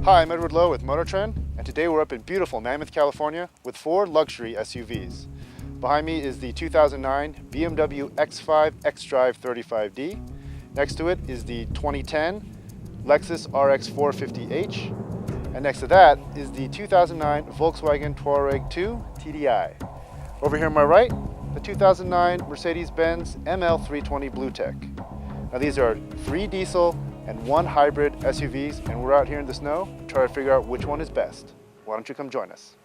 Hi, I'm Edward Lowe with MotorTrend, and today we're up in beautiful Mammoth, California with 4 luxury SUVs. Behind me is the 2009 BMW X5 xDrive 35D. Next to it is the 2010 Lexus RX 450h. And next to that is the 2009 Volkswagen Touareg 2 TDI. Over here on my right, the 2009 Mercedes-Benz ML320 Bluetec. Now these are 3 diesel and 1 hybrid SUVs, and we're out here in the snow to try to figure out which one is best. Why don't you come join us?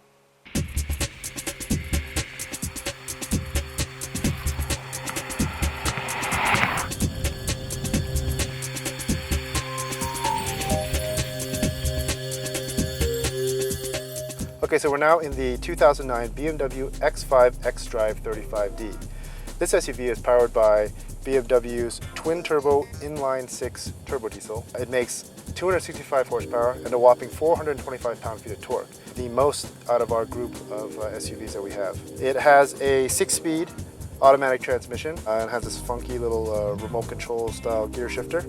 Okay, so we're now in the 2009 BMW X5 xDrive 35D. This SUV is powered by BMW's twin-turbo inline-6 turbo diesel. It makes 265 horsepower and a whopping 425 pound-feet of torque, the most out of our group of SUVs that we have. It has a 6-speed automatic transmission and has this funky little remote control style gear shifter.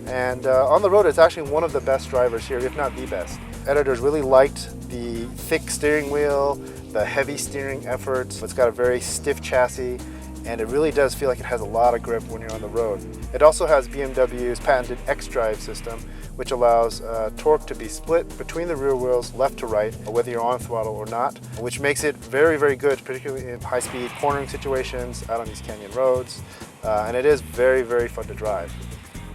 And on the road, it's actually one of the best drivers here, if not the best. Editors really liked the thick steering wheel, the heavy steering efforts. It's got a very stiff chassis, and it really does feel like it has a lot of grip when you're on the road. It also has BMW's patented xDrive system, which allows torque to be split between the rear wheels left to right, whether you're on throttle or not, which makes it very, very good, particularly in high-speed cornering situations out on these canyon roads. And it is very, very fun to drive.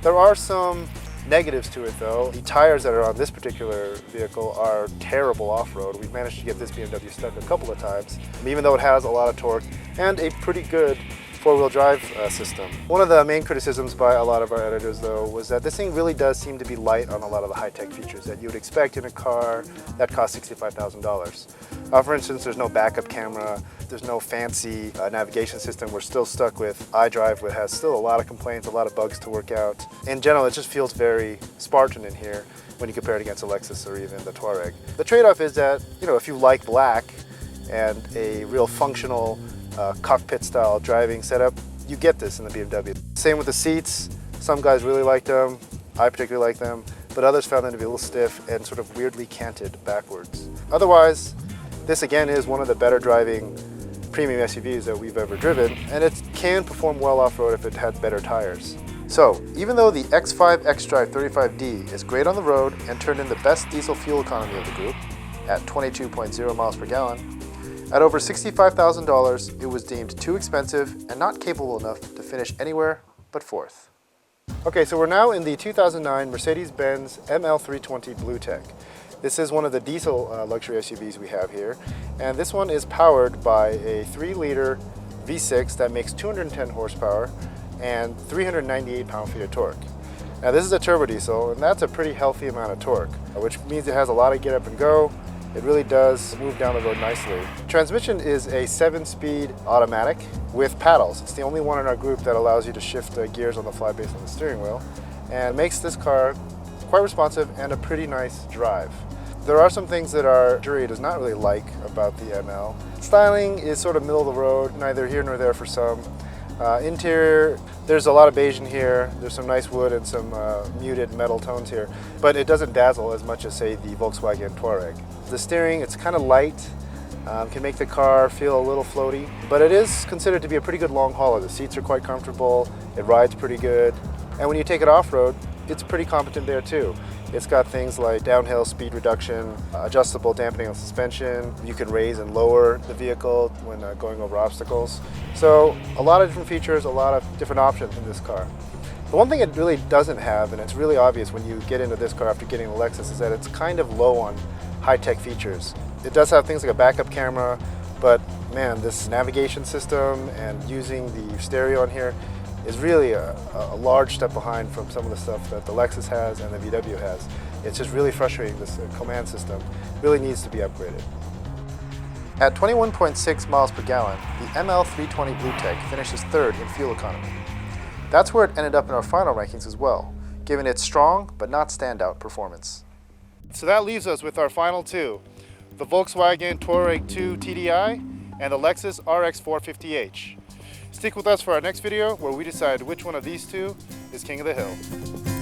There are some negatives to it though. The tires that are on this particular vehicle are terrible off-road. We've managed to get this BMW stuck a couple of times, even though it has a lot of torque and a pretty good four-wheel drive system. One of the main criticisms by a lot of our editors though was that this thing really does seem to be light on a lot of the high-tech features that you would expect in a car that costs $65,000. For instance, there's no backup camera, there's no fancy navigation system. We're still stuck with iDrive, which has still a lot of complaints, a lot of bugs to work out. In general, it just feels very Spartan in here when you compare it against a Lexus or even the Touareg. The trade-off is that, if you like black and a real functional cockpit-style driving setup, you get this in the BMW. Same with the seats. Some guys really liked them. I particularly like them, but others found them to be a little stiff and sort of weirdly canted backwards. Otherwise, this again is one of the better driving premium SUVs that we've ever driven, and it can perform well off-road if it had better tires. So, even though the X5 xDrive 35D is great on the road and turned in the best diesel fuel economy of the group at 22.0 miles per gallon, at over $65,000, it was deemed too expensive and not capable enough to finish anywhere but 4th. Okay, so we're now in the 2009 Mercedes-Benz ML320 Bluetec. This is one of the diesel luxury SUVs we have here, and this one is powered by a 3-liter V6 that makes 210 horsepower and 398 pound-feet of torque. Now this is a turbo diesel, and that's a pretty healthy amount of torque, which means it has a lot of get up and go. It really does move down the road nicely. Transmission is a 7-speed automatic with paddles. It's the only one in our group that allows you to shift gears on the fly based on the steering wheel, and makes this car quite responsive and a pretty nice drive. There are some things that our jury does not really like about the ML. Styling is sort of middle of the road, neither here nor there for some. Interior, there's a lot of beige in here, there's some nice wood and some muted metal tones here, but it doesn't dazzle as much as, say, the Volkswagen Touareg. The steering, it's kind of light, can make the car feel a little floaty, but it is considered to be a pretty good long hauler. The seats are quite comfortable, it rides pretty good, and when you take it off-road, it's pretty competent there too. It's got things like downhill speed reduction, adjustable dampening on suspension. You can raise and lower the vehicle when going over obstacles. So a lot of different features, a lot of different options in this car. The one thing it really doesn't have, and it's really obvious when you get into this car after getting the Lexus, is that it's kind of low on high-tech features. It does have things like a backup camera, but man, this navigation system and using the stereo on here is really a large step behind from some of the stuff that the Lexus has and the VW has. It's just really frustrating. This command system really needs to be upgraded. At 21.6 miles per gallon, the ML320 Bluetec finishes 3rd in fuel economy. That's where it ended up in our final rankings as well, given its strong but not standout performance. So that leaves us with our final 2, the Volkswagen Touareg 2 TDI and the Lexus RX 450h. Stick with us for our next video where we decide which one of these two is king of the hill.